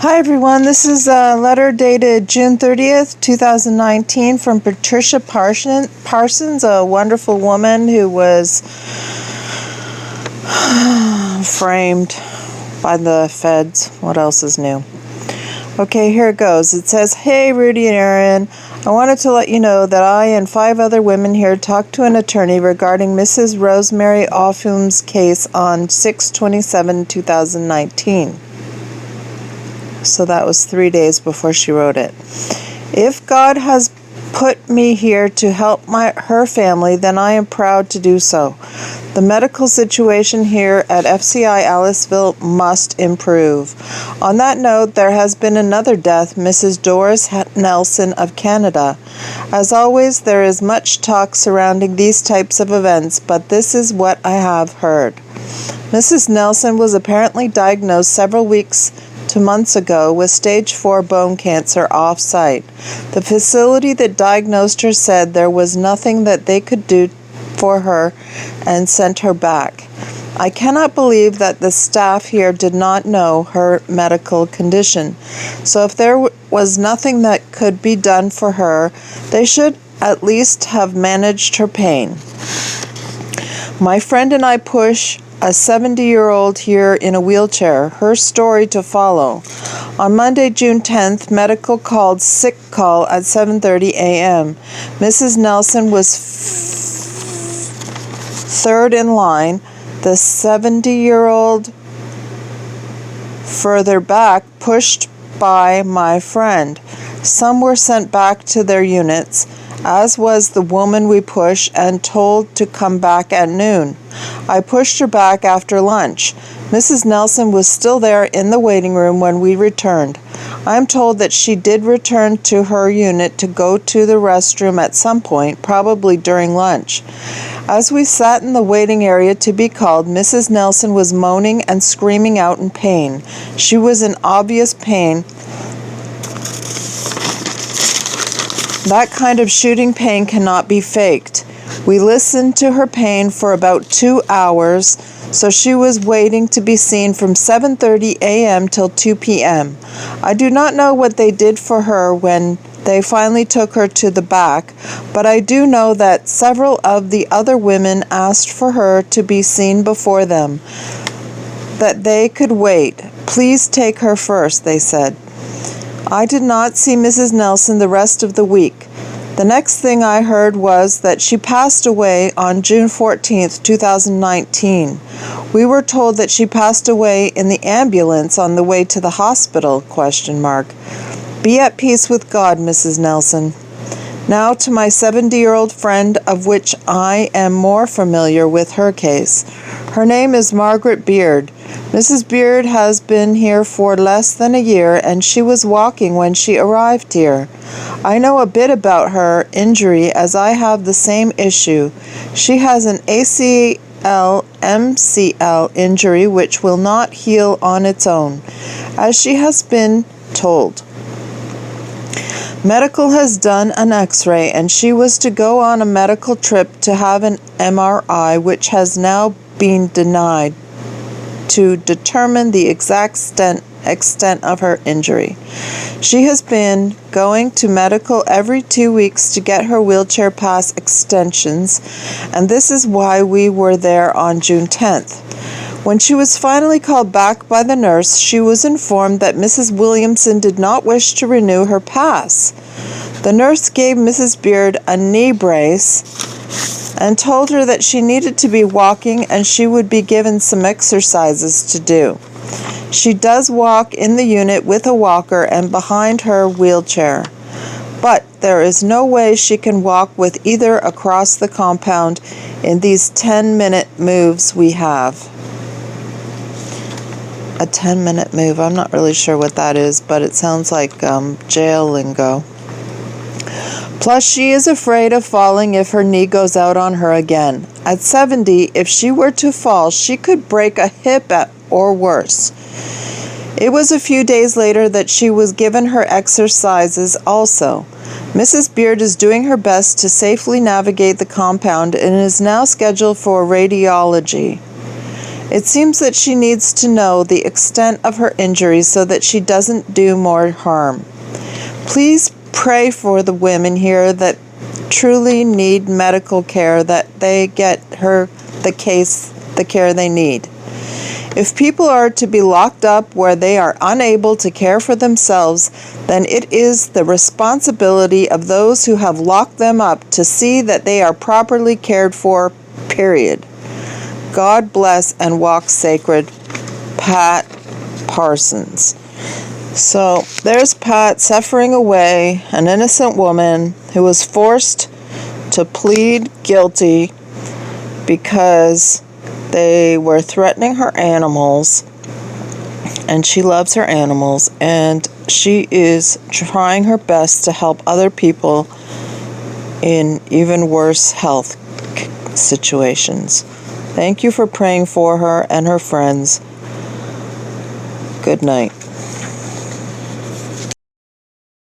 Hi everyone, this is a letter dated June 30th, 2019 from Patricia Parsons, a wonderful woman who was framed by the feds. What else is new? Okay, here it goes. It says, "Hey Rudy and Aaron, I wanted to let you know that I and 5 other women here talked to an attorney regarding Mrs. Rosemary Ofume's case on 6/27/2019. So that was 3 days before she wrote it. If God has put me here to help her family, then I am proud to do so. The medical situation here at FCI Aliceville must improve. On that note, there has been another death, Mrs. Doris Nelson of Canada. As always, there is much talk surrounding these types of events, but this is what I have heard. Mrs. Nelson was apparently diagnosed several weeks to months ago with stage 4 bone cancer off-site. The facility that diagnosed her said there was nothing that they could do for her and sent her back. I cannot believe that the staff here did not know her medical condition. So if there was nothing that could be done for her, they should at least have managed her pain. My friend and I push a 70-year-old here in a wheelchair. Her story to follow. On Monday, June 10th, medical called sick call at 7:30 a.m. Mrs. Nelson was third in line. The 70-year-old further back, pushed by my friend. Some were sent back to their units, as was the woman we pushed and told to come back at noon. I pushed her back after lunch. Mrs. Nelson was still there in the waiting room when we returned. I am told that she did return to her unit to go to the restroom at some point, probably during lunch. As we sat in the waiting area to be called, Mrs. Nelson was moaning and screaming out in pain. She was in obvious pain. That kind of shooting pain cannot be faked. We listened to her pain for about 2 hours, so she was waiting to be seen from 7:30 a.m. till 2 p.m. I do not know what they did for her when they finally took her to the back, but I do know that several of the other women asked for her to be seen before them, that they could wait. Please take her first, they said. I did not see Mrs. Nelson the rest of the week. The next thing I heard was that she passed away on June 14th, 2019. We were told that she passed away in the ambulance on the way to the hospital, ? Be at peace with God, Mrs. Nelson. Now to my 70-year-old friend, of which I am more familiar with her case. Her name is Margaret Beard. Mrs. Beard has been here for less than a year, and she was walking when she arrived here. I know a bit about her injury as I have the same issue. She has an ACL-MCL injury which will not heal on its own, as she has been told. Medical has done an x-ray, and she was to go on a medical trip to have an MRI, which has now been denied, to determine the exact extent of her injury. She has been going to medical every 2 weeks to get her wheelchair pass extensions, and this is why we were there on June 10th. When she was finally called back by the nurse, she was informed that Mrs. Williamson did not wish to renew her pass. The nurse gave Mrs. Beard a knee brace and told her that she needed to be walking and she would be given some exercises to do. She does walk in the unit with a walker and behind her wheelchair, but there is no way she can walk with either across the compound in these 10-minute moves we have. A 10-minute move, I'm not really sure what that is, but it sounds like jail lingo. Plus, she is afraid of falling if her knee goes out on her again. At 70, if she were to fall, she could break a hip or worse. It was a few days later that she was given her exercises also. Mrs. Beard is doing her best to safely navigate the compound and is now scheduled for radiology. It seems that she needs to know the extent of her injuries so that she doesn't do more harm. Please pray for the women here that truly need medical care, that they get the care they need. If people are to be locked up where they are unable to care for themselves, then it is the responsibility of those who have locked them up to see that they are properly cared for, period. God bless and walk sacred, Pat Parsons. So there's Pat suffering away, an innocent woman who was forced to plead guilty because they were threatening her animals, and she loves her animals, and she is trying her best to help other people in even worse health situations. Thank you for praying for her and her friends. Good night.